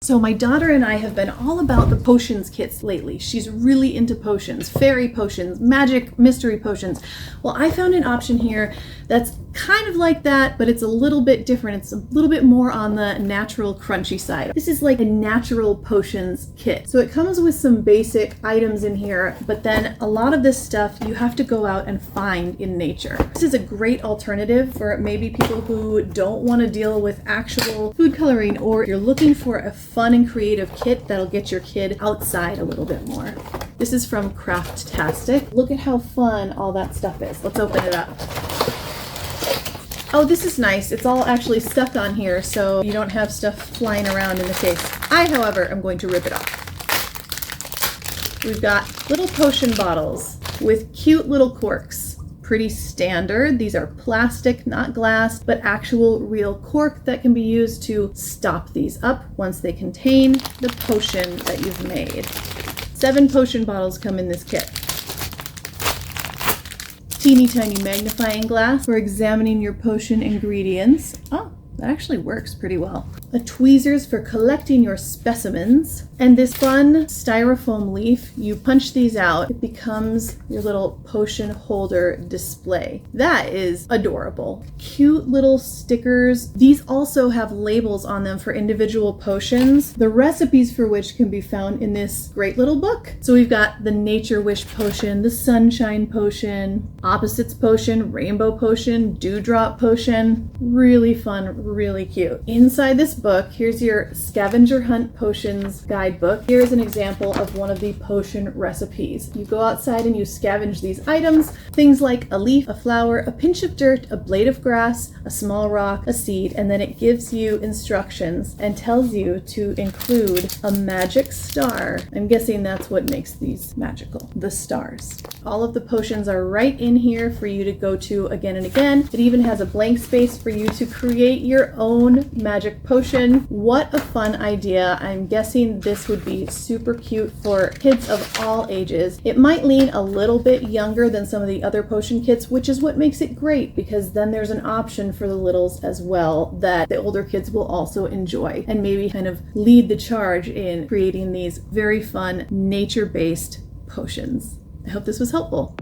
So my daughter and I have been all about the potions kits lately. She's really into potions, fairy potions, magic mystery potions. Well, I found an option here that's kind of like that, but it's a little bit different. It's a little bit more on the natural crunchy side. This is like a natural potions kit. So it comes with some basic items in here, but then a lot of this stuff you have to go out and find in nature. This is a great alternative for maybe people who don't want to deal with actual food coloring, or you're looking for a fun and creative kit that'll get your kid outside a little bit more. This is from Craft-Tastic. Look at how fun all that stuff is. Let's open it up. Oh, this is nice. It's all actually stuck on here, so you don't have stuff flying around in the case. I, however, am going to rip it off. We've got little potion bottles with cute little corks. Pretty standard. These are plastic, not glass, but actual real cork that can be used to stop these up once they contain the potion that you've made. 7 potion bottles come in this kit. Teeny tiny magnifying glass for examining your potion ingredients. Oh, that actually works pretty well. A tweezers for collecting your specimens. And this fun styrofoam leaf, you punch these out, it becomes your little potion holder display. That is adorable. Cute little stickers. These also have labels on them for individual potions, the recipes for which can be found in this great little book. So we've got the Nature Wish potion, the Sunshine potion, Opposites potion, Rainbow potion, Dewdrop potion. Really fun, really cute. Inside this book, here's your scavenger hunt potions guidebook. Here's an example of one of the potion recipes. You go outside and you scavenge these items, things like a leaf, a flower, a pinch of dirt, a blade of grass, a small rock, a seed, and then it gives you instructions and tells you to include a magic star. I'm guessing that's what makes these magical, the stars. All of the potions are right in here for you to go to again and again. It even has a blank space for you to create your own magic potion. What a fun idea. I'm guessing this would be super cute for kids of all ages. It might lean a little bit younger than some of the other potion kits, which is what makes it great, because then there's an option for the littles as well that the older kids will also enjoy and maybe kind of lead the charge in creating these very fun nature-based potions. I hope this was helpful.